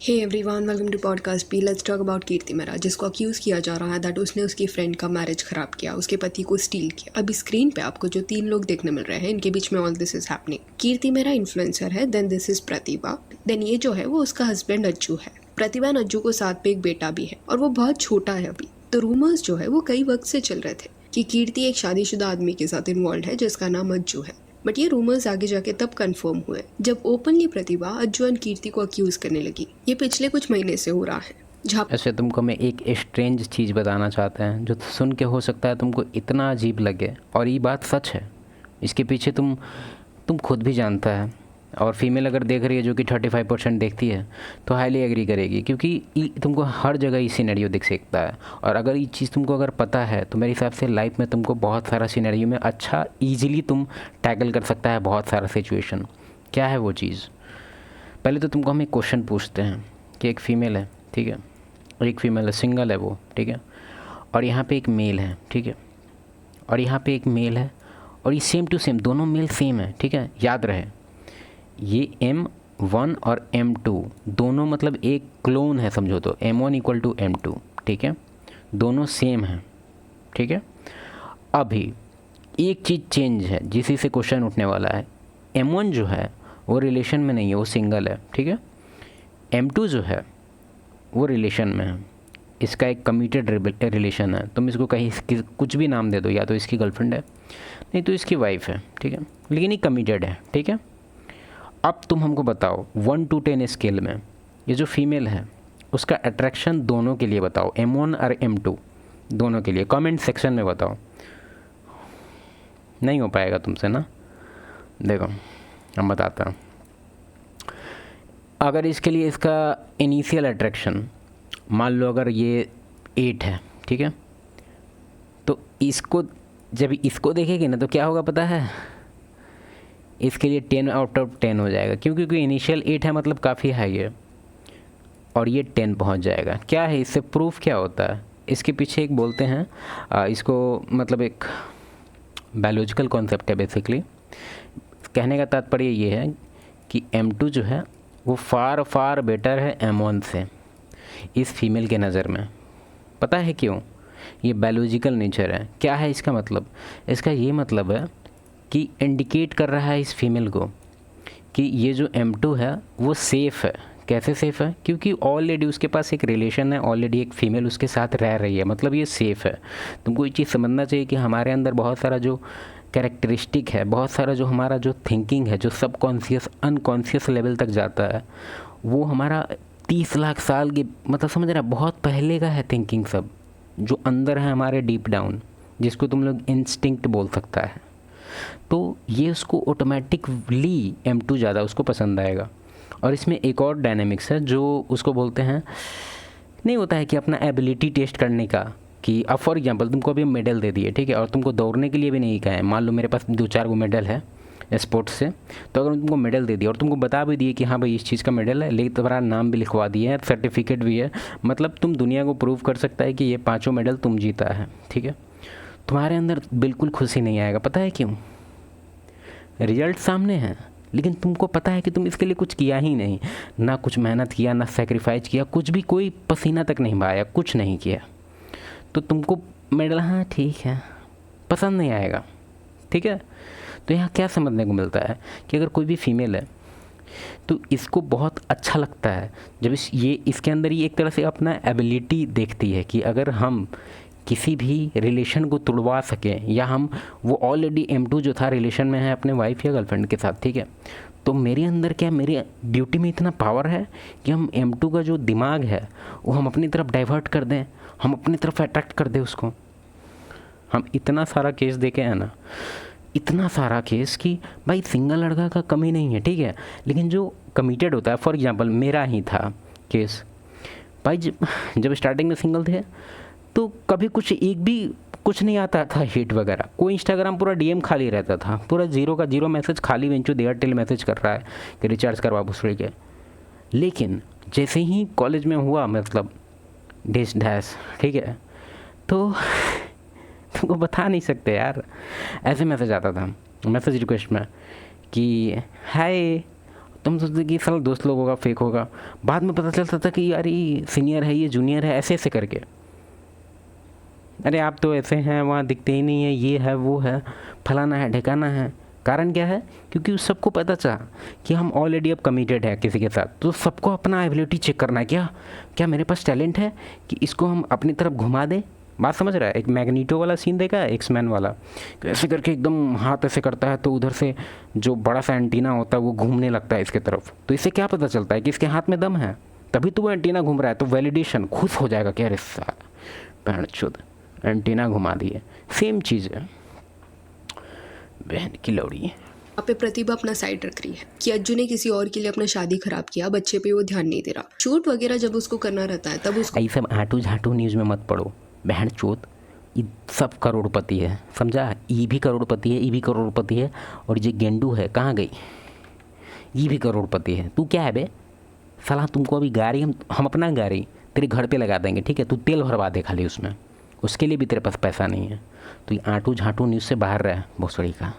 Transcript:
Hey everyone, welcome to podcast P. Let's talk about Kirti Mehra, जिसको accuse किया जा रहा है दैट उसने उसकी फ्रेंड का मैरिज ख़राब किया, उसके पति को स्टील किया। अभी स्क्रीन पे आपको जो 3 लोग देखने मिल रहे हैं, इनके बीच में all this is happening. Kirti Mehra influencer है, then this is Pratibha, then ये जो है वो उसका हस्बैंड अज्जू है। प्रतिभा एंड अज्जू को साथ पे एक बेटा भी है और वो बहुत छोटा है अभी। तो रूमर्स जो है वो कई वक्त से चल रहे थे कि कीर्ति एक शादीशुदा आदमी के साथ इन्वॉल्व है जिसका नाम अज्जू है। बट ये रूमर्स आगे जाके तब कंफर्म हुए जब ओपनली प्रतिभा अज्जू एंड कीर्ति को अक्यूज करने लगी। ये पिछले कुछ महीने से हो रहा है। जहाँ ऐसे तुमको मैं एक स्ट्रेंज चीज़ बताना चाहता है जो सुन के हो सकता है तुमको इतना अजीब लगे, और ये बात सच है। इसके पीछे तुम खुद भी जानता है, और फीमेल अगर देख रही है जो कि 35% देखती है तो हाईली एग्री करेगी, क्योंकि तुमको हर जगह ये सिनेरियो दिख सकता है। और अगर ये चीज़ तुमको अगर पता है तो मेरे हिसाब से लाइफ में तुमको बहुत सारा सिनेरियो में अच्छा ईजिली तुम टैकल कर सकता है बहुत सारा सिचुएशन। क्या है वो चीज़? पहले तो तुमको हम एक क्वेश्चन पूछते हैं कि एक फ़ीमेल है, ठीक है, एक फ़ीमेल है, सिंगल है वो, ठीक है, और यहाँ पे एक मेल है, ठीक है, और यहाँ पे एक मेल है, और ये सेम टू सेम दोनों मेल सेम है, ठीक है। याद रहे ये M1 और M2 दोनों मतलब एक क्लोन है, समझो तो M1 इक्वल टू M2, ठीक है, दोनों सेम हैं, ठीक है। अभी एक चीज़ चेंज है जिसी से क्वेश्चन उठने वाला है। M1 जो है वो रिलेशन में नहीं है, वो सिंगल है, ठीक है। M2 जो है वो रिलेशन में है, इसका एक कमिटेड रिलेशन है। तुम इसको कहीं कुछ भी नाम दे दो, या तो इसकी गर्लफ्रेंड है, नहीं तो इसकी वाइफ है, ठीक है, लेकिन ये कमिटेड है, ठीक है। अब तुम हमको बताओ 1 to 10 स्केल में ये जो फीमेल है उसका अट्रैक्शन दोनों के लिए बताओ, M1 और M2 दोनों के लिए। कमेंट सेक्शन में बताओ। नहीं हो पाएगा तुमसे ना, देखो हम बताता हूँ। अगर इसके लिए इसका इनिशियल अट्रैक्शन मान लो अगर ये 8 है, ठीक है, तो इसको जब इसको देखेगी ना तो क्या होगा पता है? इसके लिए 10 आउट ऑफ 10 हो जाएगा, क्योंकि इनिशियल 8 है मतलब काफ़ी हाई है, और ये 10 पहुंच जाएगा। क्या है इससे प्रूफ क्या होता है? इसके पीछे एक बोलते हैं इसको मतलब एक बायोलॉजिकल कॉन्सेप्ट है बेसिकली। कहने का तात्पर्य ये है कि M2 जो है वो फार बेटर है M1 से इस फीमेल के नज़र में। पता है क्यों? ये बायोलॉजिकल नेचर है। क्या है इसका मतलब? इसका ये मतलब है कि इंडिकेट कर रहा है इस फीमेल को कि ये जो M2 है वो सेफ़ है। कैसे सेफ़ है? क्योंकि ऑलरेडी उसके पास एक रिलेशन है, ऑलरेडी एक फ़ीमेल उसके साथ रह रही है, मतलब ये सेफ़ है। तुमको ये चीज़ समझना चाहिए कि हमारे अंदर बहुत सारा जो कैरेक्टरिस्टिक है, बहुत सारा जो हमारा जो थिंकिंग है, जो सबकॉन्शियस अनकॉन्शियस लेवल तक जाता है, वो हमारा 30 लाख साल की मतलब समझ रहा है बहुत पहले का है थिंकिंग, सब जो अंदर है हमारे डीप डाउन, जिसको तुम लोग इंस्टिंक्ट बोल सकता है। तो ये उसको ऑटोमेटिकली M2 ज़्यादा उसको पसंद आएगा। और इसमें एक और डायनेमिक्स है जो उसको बोलते हैं, नहीं होता है कि अपना एबिलिटी टेस्ट करने का, कि अब फॉर एग्जांपल तुमको अभी मेडल दे दिए, ठीक है, और तुमको दौड़ने के लिए भी नहीं कहा है। मान लो मेरे पास 2-4 गो मेडल है स्पोर्ट्स से, तो अगर तुमको मेडल दे दिया और तुमको बता भी दिए कि हाँ भाई इस चीज़ का मेडल है, लेकिन तुम्हारा नाम भी लिखवा दिए है, सर्टिफिकेट भी है, मतलब तुम दुनिया को प्रूव कर सकता है कि ये 5 मेडल तुम जीता है, ठीक है, तुम्हारे अंदर बिल्कुल खुशी नहीं आएगा। पता है क्यों? रिजल्ट सामने है, लेकिन तुमको पता है कि तुम इसके लिए कुछ किया ही नहीं, ना कुछ मेहनत किया, ना सेक्रीफाइस किया, कुछ भी, कोई पसीना तक नहीं बहाया, कुछ नहीं किया, तो तुमको मेडल हाँ ठीक है पसंद नहीं आएगा, ठीक है। तो यहाँ क्या समझने को मिलता है कि अगर कोई भी फीमेल है तो इसको बहुत अच्छा लगता है जब इसके अंदर ये एक तरह से अपना एबिलिटी देखती है कि अगर हम किसी भी रिलेशन को तुड़वा सकें, या हम वो ऑलरेडी M2 जो था रिलेशन में है अपने वाइफ या गर्लफ्रेंड के साथ, ठीक है, तो मेरे अंदर क्या, मेरी ब्यूटी में इतना पावर है कि हम M2 का जो दिमाग है वो हम अपनी तरफ डाइवर्ट कर दें, हम अपनी तरफ अट्रैक्ट कर दें उसको। हम इतना सारा केस देखे हैं ना, इतना सारा केस कि भाई सिंगल लड़का का कमी नहीं है, ठीक है, लेकिन जो कमिटेड होता है, फॉर एग्जांपल मेरा ही था केस भाई, जब स्टार्टिंग में सिंगल थे तो कभी कुछ नहीं आता था, हिट वगैरह, कोई इंस्टाग्राम पूरा DM खाली रहता था, पूरा 0 का 0 मैसेज खाली, वेंचू एयरटेल मैसेज कर रहा है कि रिचार्ज करवा भूसड़ी के। लेकिन जैसे ही कॉलेज में हुआ मतलब डैश डैश, ठीक है, तो तुमको बता नहीं सकते यार, ऐसे मैसेज आता था मैसेज रिक्वेस्ट में कि हाय तो हम सोचते कि साला दोस्त लोग होगा, फेक होगा। बाद में पता चलता था कि यार ये सीनियर है, ये जूनियर है, ऐसे ऐसे करके। अरे आप तो ऐसे हैं, वहाँ दिखते ही नहीं है, ये है वो है, फलाना है ढिकाना है। कारण क्या है? क्योंकि उस सबको पता चला कि हम ऑलरेडी अब कमिटेड है किसी के साथ, तो सबको अपना एबिलिटी चेक करना है। क्या क्या मेरे पास टैलेंट है कि इसको हम अपनी तरफ घुमा दें? बात समझ रहा है? एक मैग्नीटो वाला सीन देखा है, एक्समैन वाला, तो ऐसे करके एकदम हाथ ऐसे करता है तो उधर से जो बड़ा सा एंटीना होता है वो घूमने लगता है इसके तरफ। तो इससे क्या पता चलता है कि इसके हाथ में दम है, तभी तो वो एंटीना घूम रहा है। तो वैलिडेशन, खुश हो जाएगा कि अरे साला पैंचुद एंटीना घुमा दिए। सेम चीज़ है, बहन की लौड़ी। यहाँ पे प्रतिभा अपना साइड रख रही है कि अज्जू ने किसी और के लिए अपना शादी खराब किया, बच्चे पे वो ध्यान नहीं दे रहा। शूट वगैरह जब उसको करना रहता है तब उसको ये सब आटू झाटू न्यूज़ में मत पढ़ो, बहन चोत। ये सब करोड़पति है, समझा? ये भी करोड़पति है, ये भी करोड़पति है, और ये गेंडू है कहाँ गई, ये भी करोड़पति है। तू क्या है बे साला? तुमको अभी गाड़ी हम अपना गाड़ी तेरे घर पे लगा देंगे, ठीक है? तू तेल भरवा दे खाली उसमें, उसके लिए भी तेरे पास पैसा नहीं है। तो ये आटू झाटू न्यूज़ से बाहर रहा भोसड़ी का।